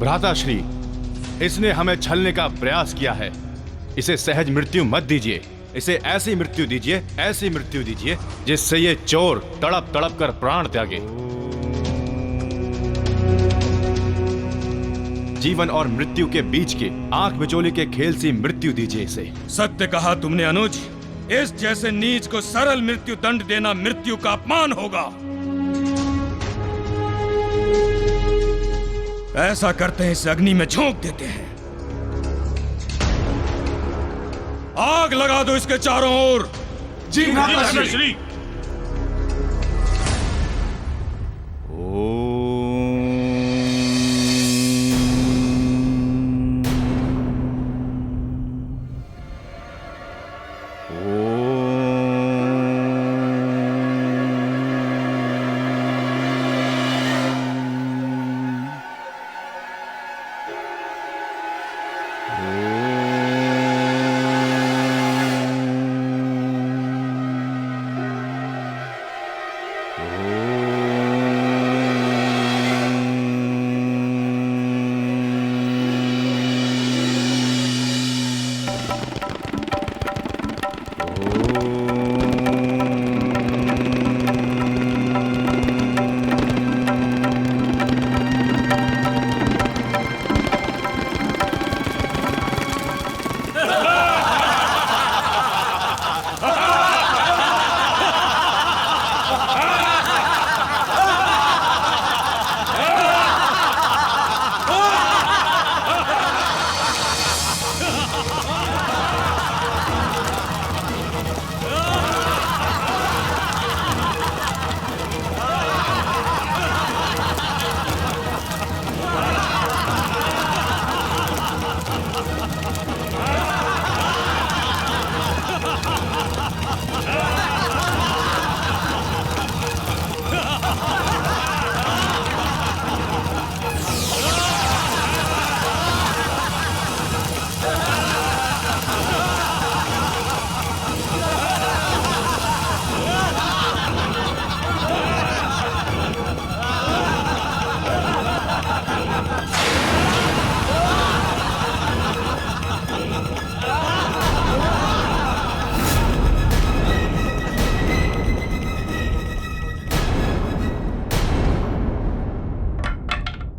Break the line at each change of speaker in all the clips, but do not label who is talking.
भ्राताश्री, इसने हमें छलने का प्रयास किया है। इसे सहज मृत्यु मत दीजिए। इसे ऐसी मृत्यु दीजिए, ऐसी मृत्यु दीजिए जिससे ये चोर तड़प तड़प कर प्राण त्यागे। जीवन और मृत्यु के बीच के आंख मिचोली के खेल सी मृत्यु दीजिए इसे।
सत्य कहा तुमने अनुज। इस जैसे नीच को सरल मृत्यु दंड देना मृत्यु का अपमान होगा। ऐसा करते हैं, इस अग्नि में झोंक देते हैं। आग लगा दो इसके चारों ओर।
जी भ्राताश्री।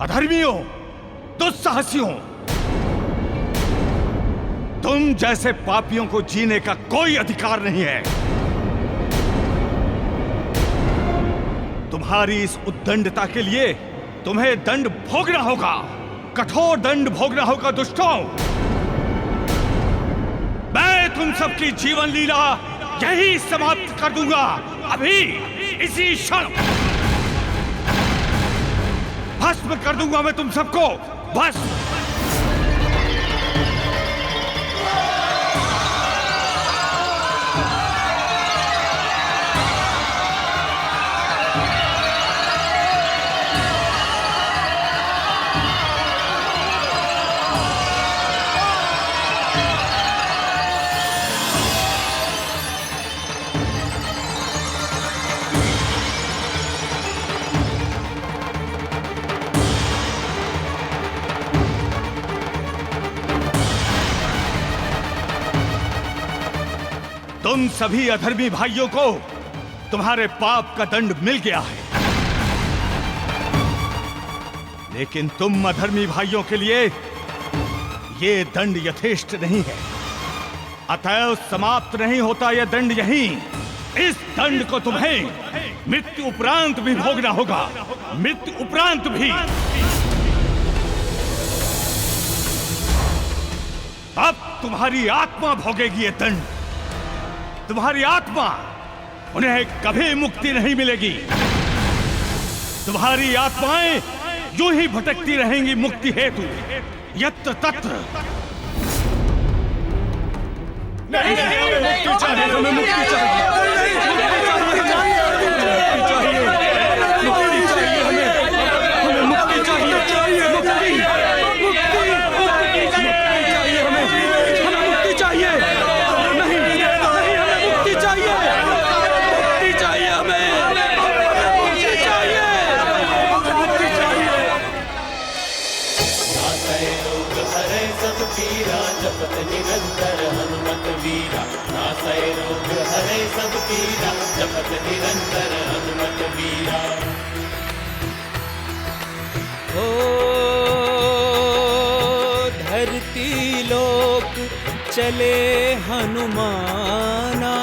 अधर्मियों, दुस्साहसियों, तुम जैसे पापियों को जीने का कोई अधिकार नहीं है। तुम्हारी इस उद्दंडता के लिए तुम्हें दंड भोगना होगा, कठोर दंड भोगना होगा दुष्टों। मैं तुम सबकी जीवन लीला यही समाप्त कर दूंगा, अभी इसी क्षण भस्म कर दूंगा मैं तुम सबको, बस। तुम सभी अधर्मी भाइयों को तुम्हारे पाप का दंड मिल गया है, लेकिन तुम अधर्मी भाइयों के लिए ये दंड यथेष्ट नहीं है। अतएव समाप्त नहीं होता यह दंड यहीं। इस दंड को तुम्हें मृत्यु उपरांत भी भोगना होगा, मृत्यु उपरांत भी। अब तुम्हारी आत्मा भोगेगी ये दंड। तुम्हारी आत्मा, उन्हें कभी मुक्ति नहीं मिलेगी। तुम्हारी आत्माएं यूं ही भटकती रहेंगी मुक्ति हेतु, यत्र तत्र।
नहीं, मुक्ति चाहिए, हमें मुक्ति चाहिए।
नासै रोग हरै सब पीरा जपत निरंतर हनुमत वीरा नासै रोग हरै सब पीरा जपत निरंतर हनुमत वीरा।
ओ धरती लोक चले हनुमाना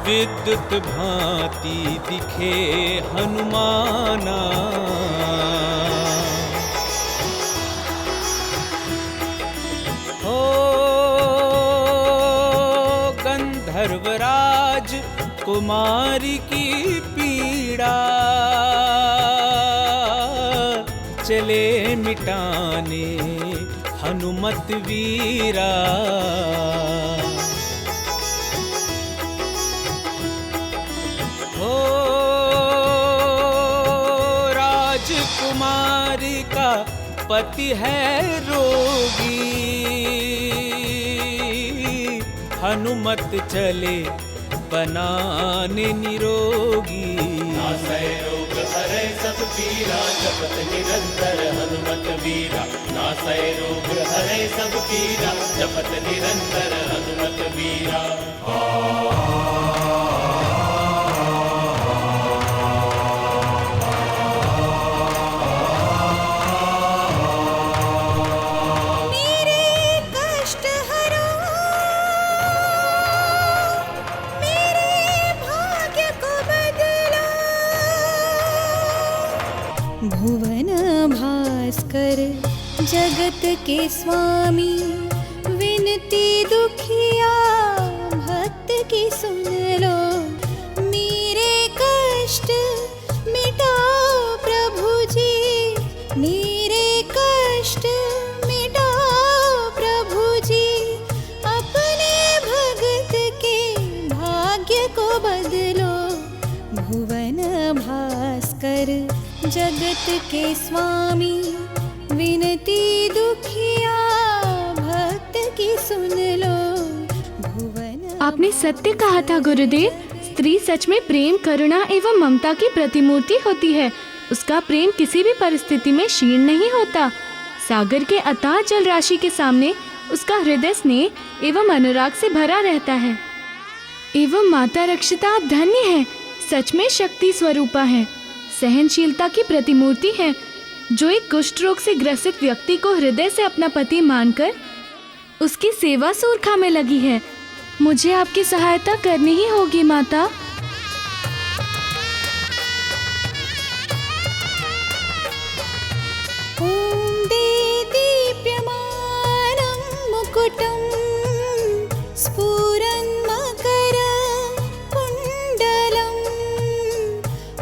विद्युत भांति दिखे हनुमाना। ओ गंधर्वराज कुमारी की पीड़ा चले मिटाने हनुमत वीरा। ओ राजकुमारी का पति है रोगी हनुमत चले बनाने निरोगी।
नासै रोग हरै सब पीरा जपत निरंतर हनुमत वीरा नासै रोग हरै सब पीरा जपत निरंतर हनुमत वीरा।
भुवन भास्कर जगत के स्वामी विनती दुखिया भक्त की सुन लो मेरे कष्ट मिटाओ प्रभु जी मेरे कष्ट मिटाओ प्रभु जी अपने भगत के भाग्य को बदलो। भुवन भास्कर जगत के स्वामी विनती दुखिया भक्त की सुन लो भुवन।
आपने सत्य कहा था गुरुदेव, स्त्री सच में प्रेम करुणा एवं ममता की प्रतिमूर्ति होती है। उसका प्रेम किसी भी परिस्थिति में क्षीण नहीं होता। सागर के अथाह जल राशि के सामने उसका हृदय स्नेह एवं अनुराग से भरा रहता है। एवं माता रक्षिता आप धन्य हैं, सच में शक्ति स्वरूपा है, सहनशीलता की प्रतिमूर्ति है, जो एक कुष्ठ रोग से ग्रसित व्यक्ति को हृदय से अपना पति मानकर उसकी सेवा सूरखा में लगी है। मुझे आपकी सहायता करनी ही होगी माता।
ओम दे दीप्यमानं मुकुटं स्फुरन् मकर कुण्डलम्।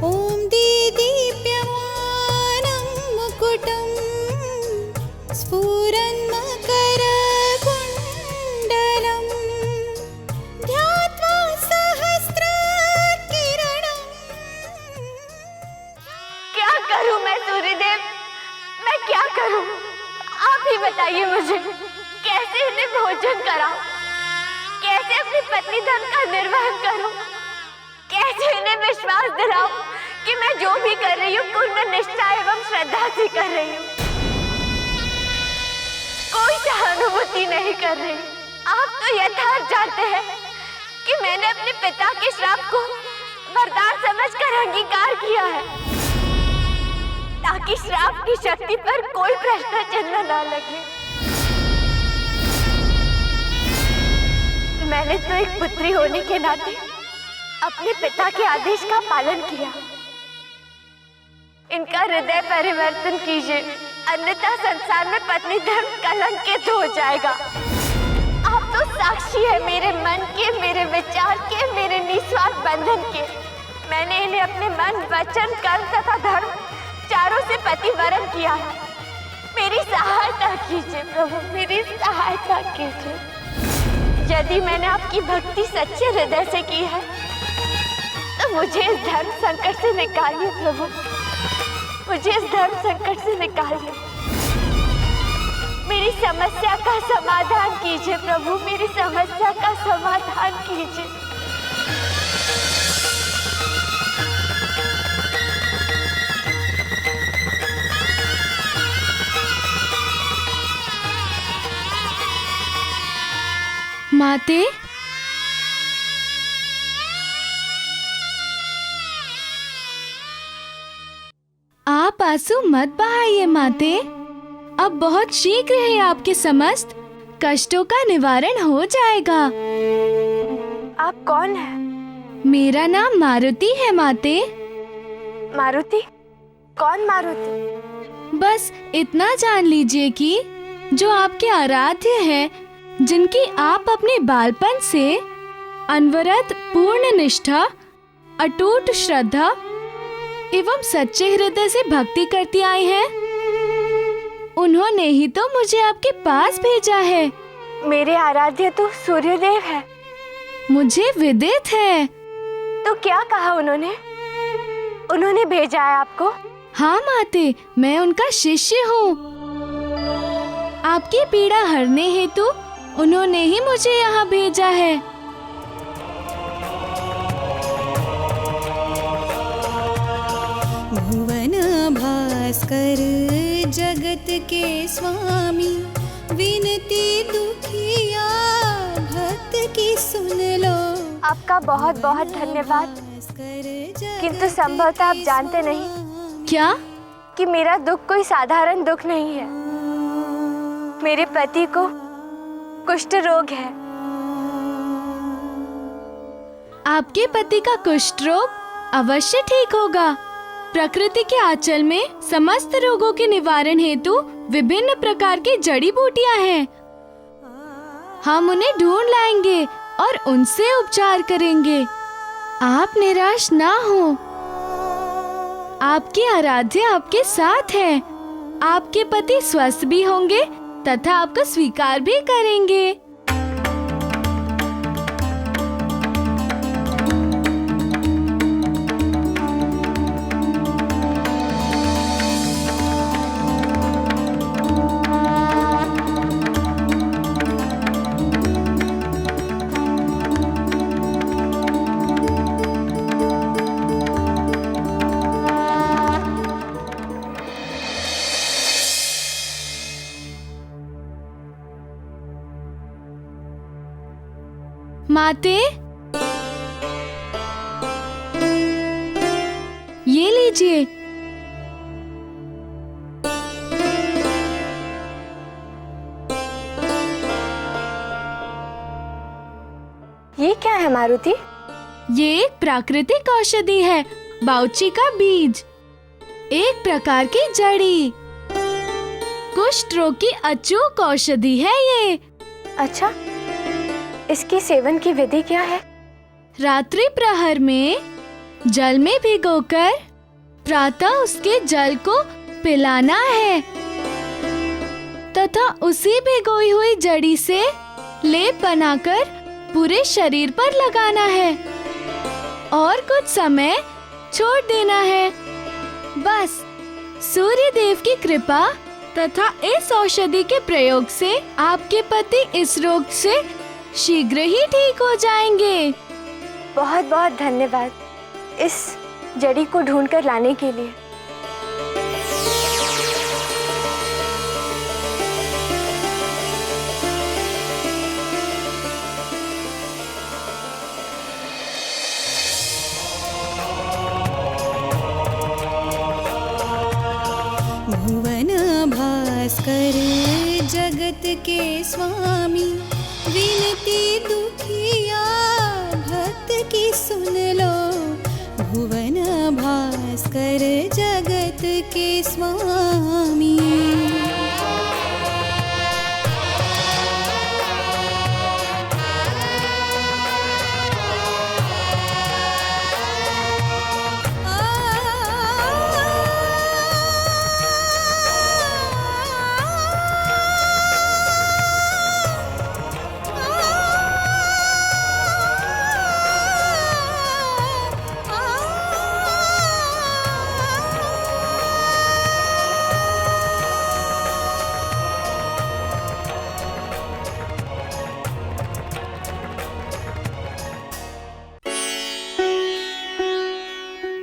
ओम दे दीप्यमानं मुकुटं स्फुरन् मकर कुण्डलम् ध्यात्वा सहस्र किरणम्।
क्या करूं मैं सूर्यदेव, मैं क्या करूं? आप ही बताइए मुझे, कैसे इन्हें भोजन कराऊं, कैसे अपनी पत्नी धन का निर्वाह करूं, कैसे इन्हें विश्वास दिलाऊं कि मैं जो भी कर रही हूँ पूर्ण निष्ठा एवं श्रद्धा से कर रही हूँ, कोई सहानुभूति नहीं कर रही। आप तो यथार्थ जानते हैं कि मैंने अपने पिता के श्राप को वरदान समझकर अंगीकार किया है, ताकि श्राप की शक्ति पर कोई प्रश्न चिन्ह न लगे। मैंने तो एक पुत्री होने के नाते अपने पिता के आदेश का पालन किया। इनका हृदय परिवर्तन कीजिए, अन्यथा संसार में पत्नी धर्म कलंकित हो जाएगा। आप तो साक्षी है मेरे मन के, मेरे विचार के, मेरे निस्वार्थ बंधन के। मैंने इन्हें अपने मन, वचन, कर्म तथा धर्म चारों से पतिवरण किया है। मेरी सहायता कीजिए प्रभु, मेरी सहायता कीजिए। यदि मैंने आपकी भक्ति सच्चे हृदय से की है तो मुझे इस धर्म संकट से निकालिए प्रभु, मुझे इस धर्म संकट से निकालिए। मेरी समस्या का समाधान कीजिए प्रभु, मेरी समस्या का समाधान कीजिए।
माते, आप आंसू मत बहाइए माते। अब बहुत शीघ्र है आपके समस्त कष्टों का निवारण हो जाएगा।
आप कौन हैं?
मेरा नाम मारुति है माते।
मारुति? कौन मारुति?
बस इतना जान लीजिए कि जो आपके आराध्य है, जिनकी आप अपने बालपन से अनवरत पूर्ण निष्ठा, अटूट श्रद्धा एवं सच्चे हृदय से भक्ति करती आई हैं, उन्होंने ही तो मुझे आपके पास भेजा है।
मेरे आराध्य तो सूर्यदेव है।
मुझे विदित है।
तो क्या कहा उन्होंने? उन्होंने भेजा है आपको?
हाँ माते, मैं उनका शिष्य हूँ। आपकी पीड़ा हरने हेतु उन्होंने ही मुझे यहाँ भेजा है।
भुवन भास्कर जगत के स्वामी, विनती दुखिया भक्त की सुन लो।
आपका बहुत बहुत धन्यवाद। किंतु संभवतः आप जानते नहीं
क्या?
कि मेरा दुख कोई साधारण दुख नहीं है। मेरे पति को कुष्ठ रोग है।
आपके पति का कुष्ठ रोग अवश्य ठीक होगा। प्रकृति के आंचल में समस्त रोगों के निवारण हेतु विभिन्न प्रकार की जड़ी बूटियां हैं। हम उन्हें ढूंढ लाएंगे और उनसे उपचार करेंगे। आप निराश ना हो। आपकी आराध्य आपके साथ है। आपके पति स्वस्थ भी होंगे तथा आपको स्वीकार भी करेंगे। माते, ये लीजिए।
ये क्या है मारुति?
ये एक प्राकृतिक औषधि है, बाउची का बीज, एक प्रकार की जड़ी। कुष्ठ रोग की अचूक औषधि है ये।
अच्छा, इसकी सेवन की विधि क्या है?
रात्रि प्रहर में जल में भिगोकर प्रातः उसके जल को पिलाना है तथा उसी भिगोई हुई जड़ी से लेप बनाकर पूरे शरीर पर लगाना है और कुछ समय छोड़ देना है। बस सूर्य देव की कृपा तथा इस औषधि के प्रयोग से आपके पति इस रोग से शीघ्र ही ठीक हो जाएंगे।
बहुत बहुत धन्यवाद इस जड़ी को ढूंढकर लाने के लिए।
भुवन भास्कर जगत के स्वामी, विनती दुखिया भक्त की सुन लो। भुवन भास्कर जगत के स्वामी।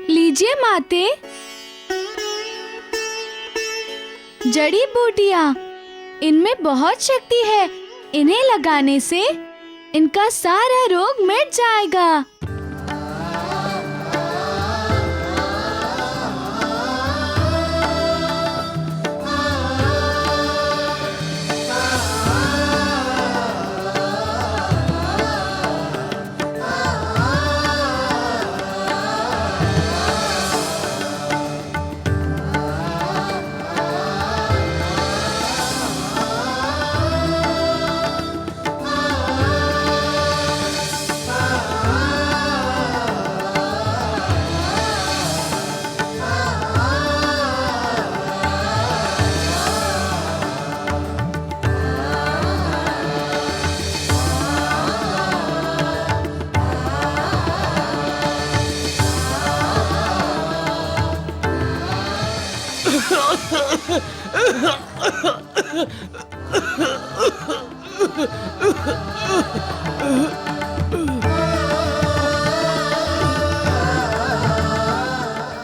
लीजिए माते, जड़ी बूटियाँ, इनमें बहुत शक्ति है। इन्हें लगाने से इनका सारा रोग मिट जाएगा।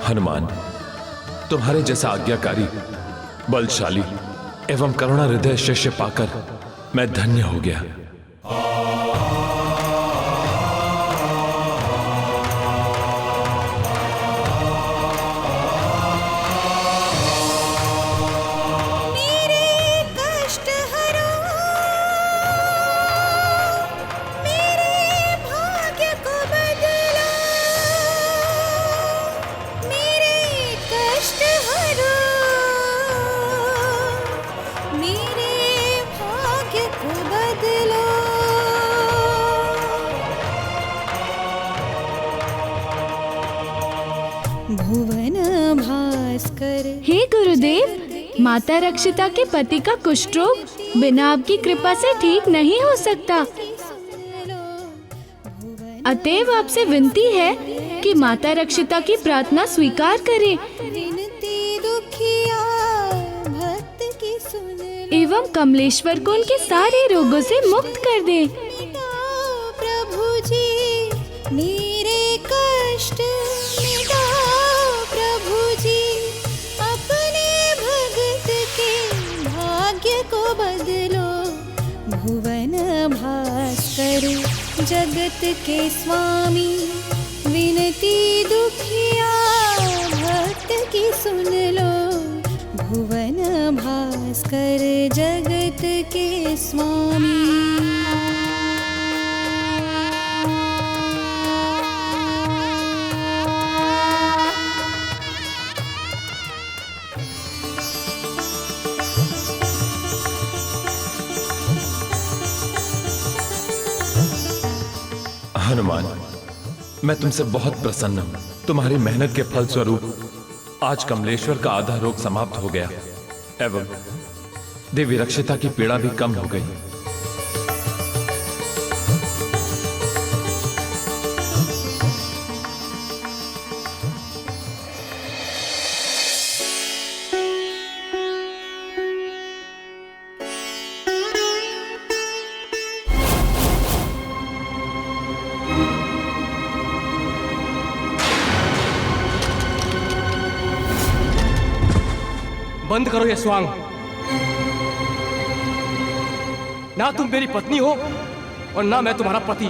हनुमान, तुम्हारे जैसा आज्ञाकारी, बलशाली एवं करुणा हृदय शिष्य पाकर मैं धन्य हो गया।
भुवन भास्कर।
हे गुरुदेव, माता रक्षिता के पति का कुष्ठ रोग बिना आपकी कृपा से ठीक नहीं हो सकता। अतएव आपसे विनती है कि माता रक्षिता की प्रार्थना स्वीकार करें एवं कमलेश्वर को उनके सारे रोगों से मुक्त कर दे।
प्रभु जी मेरे कष्ट मिटाओ, प्रभु जी अपने भगत के भाग्य को बदलो। भुवन भास्कर जगत के स्वामी, विनती दुखिया भक्त की सुन लो। भुवन भास्कर जगत के स्वामी।
हनुमान, मैं तुमसे बहुत प्रसन्न हूँ। तुम्हारी मेहनत के फल स्वरूप आज कमलेश्वर का आधा रोग समाप्त हो गया एवं देवी रक्षिता की पीड़ा भी कम हो गई।
बंद करो ये स्वांग। ना तुम मेरी पत्नी हो और ना मैं तुम्हारा पति।